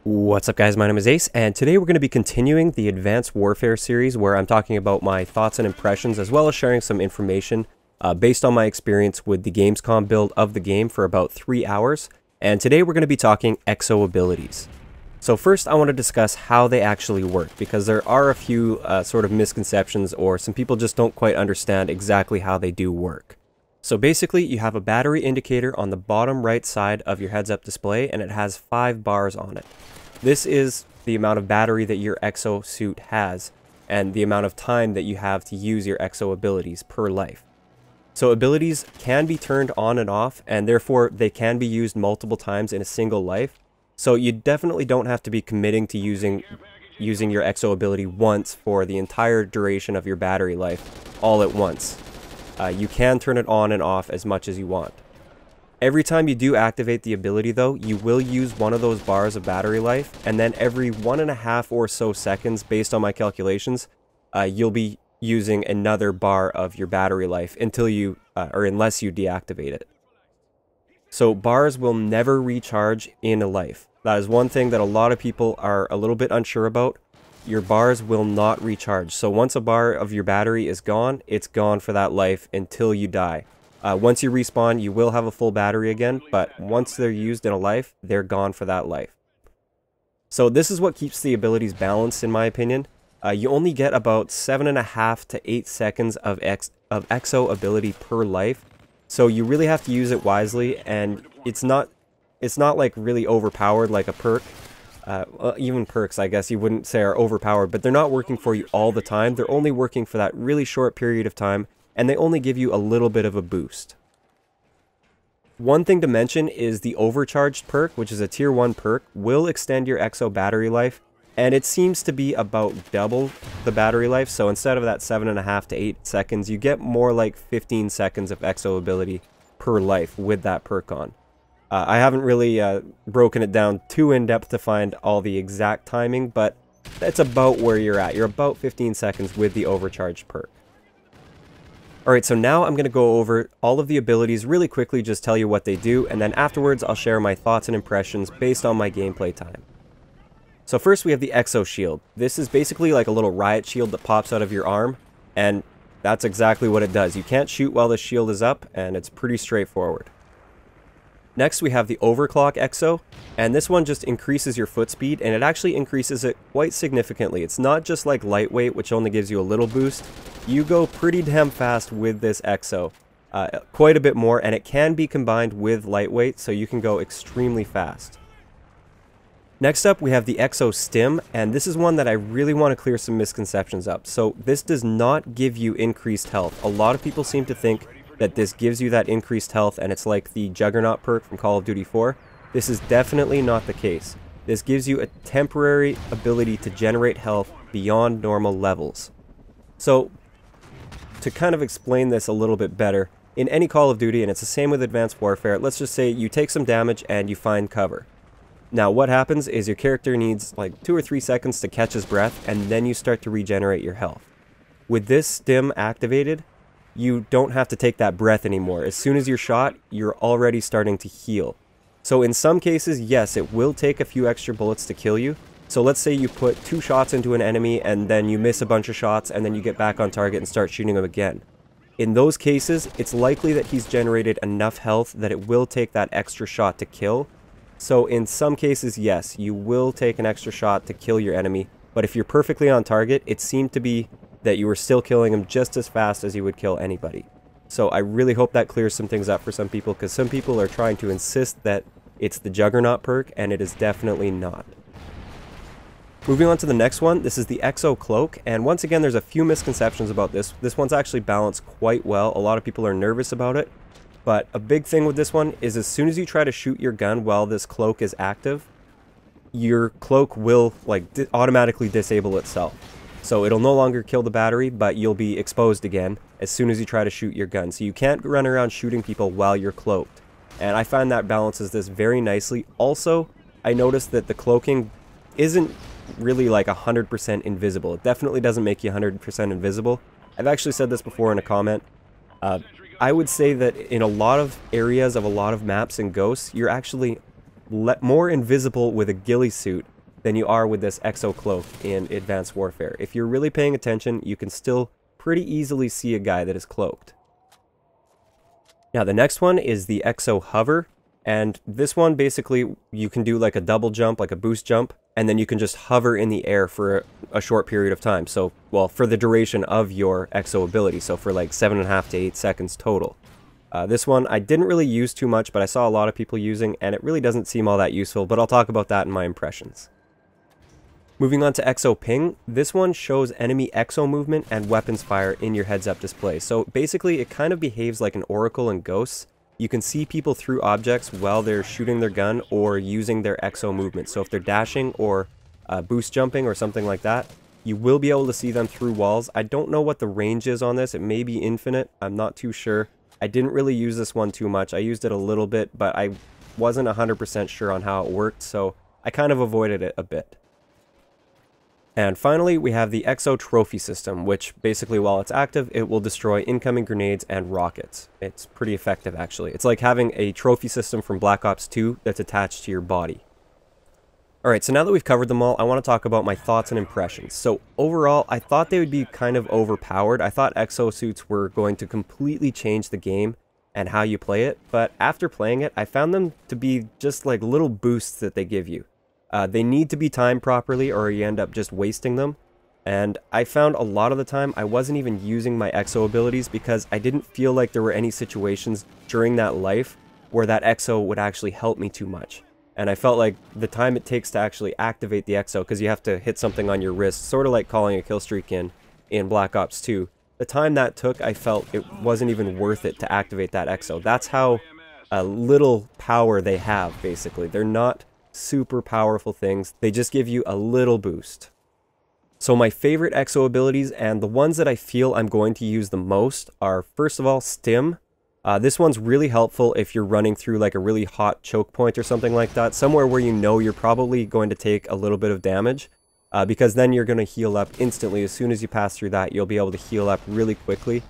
What's up guys, my name is Ace, and today we're going to be continuing the Advanced Warfare series where I'm talking about my thoughts and impressions as well as sharing some information based on my experience with the Gamescom build of the game for about 3 hours. And today we're going to be talking Exo Abilities. So first I want to discuss how they actually work, because there are a few sort of misconceptions, or some people just don't quite understand exactly how they do work. So basically you have a battery indicator on the bottom right side of your heads-up display, and it has 5 bars on it. This is the amount of battery that your Exo suit has, and the amount of time that you have to use your Exo abilities per life. So abilities can be turned on and off, and therefore they can be used multiple times in a single life. So you definitely don't have to be committing to using your Exo ability once for the entire duration of your battery life all at once. You can turn it on and off as much as you want. Every time you do activate the ability though, you will use one of those bars of battery life, and then every 1.5 or so seconds, based on my calculations, you'll be using another bar of your battery life until you, or unless you deactivate it. So bars will never recharge in a life. That is one thing that a lot of people are a little bit unsure about. Your bars will not recharge. So once a bar of your battery is gone, it's gone for that life until you die. Once you respawn, you will have a full battery again, but once they're used in a life, they're gone for that life. So this is what keeps the abilities balanced, in my opinion. You only get about 7.5 to 8 seconds of Exo ability per life, so you really have to use it wisely, and it's not like really overpowered like a perk. Even perks, I guess you wouldn't say, are overpowered, but they're not working for you all the time. They're only working for that really short period of time, and they only give you a little bit of a boost. One thing to mention is the overcharged perk, which is a tier 1 perk, will extend your Exo battery life, and it seems to be about double the battery life. So instead of that 7.5 to 8 seconds, you get more like 15 seconds of Exo ability per life with that perk on. I haven't really broken it down too in depth to find all the exact timing, but that's about where you're at. You're about 15 seconds with the overcharged perk. Alright, so now I'm going to go over all of the abilities really quickly, just tell you what they do, and then afterwards I'll share my thoughts and impressions based on my gameplay time. So first we have the Exo Shield. This is basically like a little riot shield that pops out of your arm, and that's exactly what it does. You can't shoot while the shield is up, and it's pretty straightforward. Next we have the Overclock Exo, and this one just increases your foot speed, and it actually increases it quite significantly. It's not just like lightweight, which only gives you a little boost. You go pretty damn fast with this Exo, quite a bit more, and it can be combined with lightweight, so you can go extremely fast. Next up we have the Exo Stim, and this is one that I really want to clear some misconceptions up. So this does not give you increased health. A lot of people seem to think that this gives you that increased health, and it's like the Juggernaut perk from Call of Duty 4. This is definitely not the case. This gives you a temporary ability to generate health beyond normal levels. So, to kind of explain this a little bit better, in any Call of Duty, and it's the same with Advanced Warfare, let's just say you take some damage and you find cover. Now what happens is your character needs like 2 or 3 seconds to catch his breath, and then you start to regenerate your health. With this stim activated, you don't have to take that breath anymore. As soon as you're shot, you're already starting to heal. So in some cases, yes, it will take a few extra bullets to kill you. So let's say you put 2 shots into an enemy and then you miss a bunch of shots, and then you get back on target and start shooting him again. In those cases, it's likely that he's generated enough health that it will take that extra shot to kill. So in some cases, yes, you will take an extra shot to kill your enemy, but if you're perfectly on target, it seemed to be that you were still killing him just as fast as you would kill anybody. So I really hope that clears some things up for some people, because some people are trying to insist that it's the Juggernaut perk, and it is definitely not. Moving on to the next one, this is the Exo Cloak, and once again there's a few misconceptions about this. This one's actually balanced quite well. A lot of people are nervous about it, but a big thing with this one is as soon as you try to shoot your gun while this cloak is active, your cloak will automatically disable itself. So it'll no longer kill the battery, but you'll be exposed again as soon as you try to shoot your gun. So you can't run around shooting people while you're cloaked. And I find that balances this very nicely. Also, I noticed that the cloaking isn't really like 100% invisible. It definitely doesn't make you 100% invisible. I've actually said this before in a comment. I would say that in a lot of areas of a lot of maps and Ghosts, you're actually more invisible with a ghillie suit than you are with this Exo Cloak in Advanced Warfare. If you're really paying attention, you can still pretty easily see a guy that is cloaked. Now the next one is the Exo Hover, and this one basically you can do like a double jump, like a boost jump, and then you can just hover in the air for a short period of time. So, well, for the duration of your Exo ability, so for like 7.5 to 8 seconds total. This one I didn't really use too much, but I saw a lot of people using, and it really doesn't seem all that useful, but I'll talk about that in my impressions. Moving on to Exo Ping, this one shows enemy Exo movement and weapons fire in your heads-up display. So basically it kind of behaves like an Oracle in Ghosts. You can see people through objects while they're shooting their gun or using their Exo movement. So if they're dashing or boost jumping or something like that, you will be able to see them through walls. I don't know what the range is on this. It may be infinite. I'm not too sure. I didn't really use this one too much. I used it a little bit, but I wasn't 100% sure on how it worked, so I kind of avoided it a bit. And finally, we have the Exo Trophy system, which basically while it's active, it will destroy incoming grenades and rockets. It's pretty effective, actually. It's like having a trophy system from Black Ops 2 that's attached to your body. Alright, so now that we've covered them all, I want to talk about my thoughts and impressions. So overall, I thought they would be kind of overpowered. I thought exosuits were going to completely change the game and how you play it, but after playing it, I found them to be just like little boosts that they give you. They need to be timed properly or you end up just wasting them. And I found a lot of the time I wasn't even using my Exo abilities because I didn't feel like there were any situations during that life where that Exo would actually help me too much. And I felt like the time it takes to actually activate the Exo, because you have to hit something on your wrist, sort of like calling a kill streak in Black Ops 2. The time that took, I felt it wasn't even worth it to activate that Exo. That's how little power they have, basically. They're not super powerful things. They just give you a little boost. So my favorite Exo abilities, and the ones that I feel I'm going to use the most, are first of all Stim. This one's really helpful if you're running through like a really hot choke point or something like that, somewhere where you know you're probably going to take a little bit of damage, because then you're going to heal up instantly. As soon as you pass through that, you'll be able to heal up really quickly.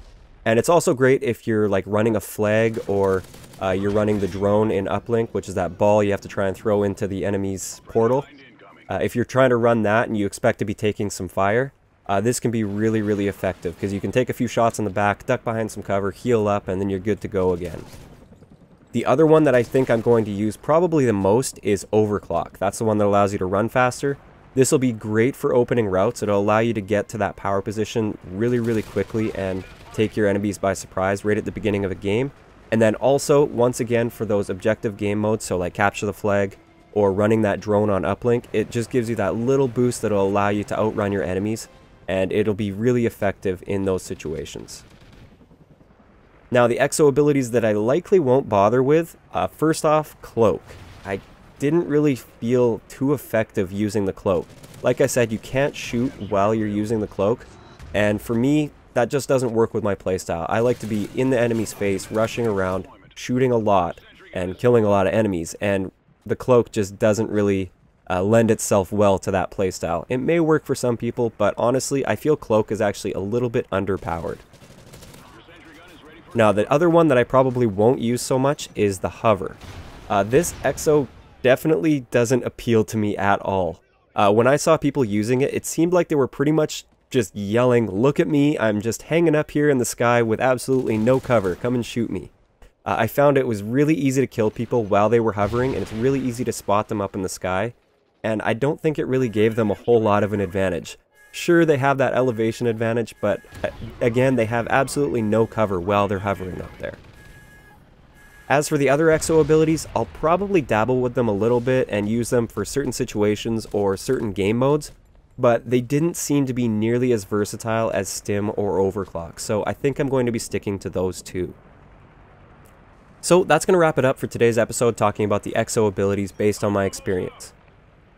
And it's also great if you're like running a flag or you're running the drone in uplink, which is that ball you have to try and throw into the enemy's portal. If you're trying to run that and you expect to be taking some fire, this can be really, really effective because you can take a few shots in the back, duck behind some cover, heal up, and then you're good to go again. The other one that I think I'm going to use probably the most is Overclock. That's the one that allows you to run faster. This will be great for opening routes. It'll allow you to get to that power position really, really quickly and take your enemies by surprise right at the beginning of a game. And then also, once again, for those objective game modes, so like capture the flag or running that drone on uplink, it just gives you that little boost that will allow you to outrun your enemies, and it'll be really effective in those situations. Now, the Exo abilities that I likely won't bother with, first off, Cloak. I didn't really feel too effective using the Cloak. Like I said, you can't shoot while you're using the Cloak, and for me, that just doesn't work with my playstyle. I like to be in the enemy's face, rushing around, shooting a lot, and killing a lot of enemies, and the Cloak just doesn't really lend itself well to that playstyle. It may work for some people, but honestly, I feel Cloak is actually a little bit underpowered. Now, the other one that I probably won't use so much is the Hover. This Exo definitely doesn't appeal to me at all. When I saw people using it, it seemed like they were pretty much just yelling, "Look at me, I'm just hanging up here in the sky with absolutely no cover, come and shoot me." I found it was really easy to kill people while they were hovering, and it's really easy to spot them up in the sky, and I don't think it really gave them a whole lot of an advantage. Sure, they have that elevation advantage, but again, they have absolutely no cover while they're hovering up there. As for the other Exo abilities, I'll probably dabble with them a little bit and use them for certain situations or certain game modes, but they didn't seem to be nearly as versatile as Stim or Overclock, so I think I'm going to be sticking to those two. So that's going to wrap it up for today's episode talking about the Exo abilities based on my experience.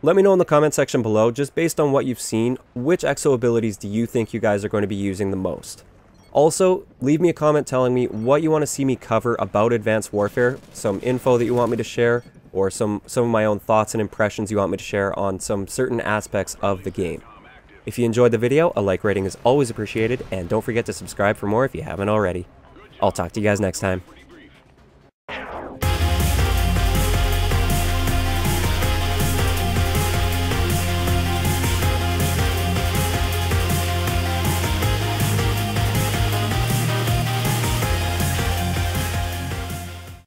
Let me know in the comment section below, just based on what you've seen, which Exo abilities do you think you guys are going to be using the most? Also, leave me a comment telling me what you want to see me cover about Advanced Warfare, some info that you want me to share, or some of my own thoughts and impressions you want me to share on some certain aspects of the game. If you enjoyed the video, a like rating is always appreciated, and don't forget to subscribe for more if you haven't already. I'll talk to you guys next time.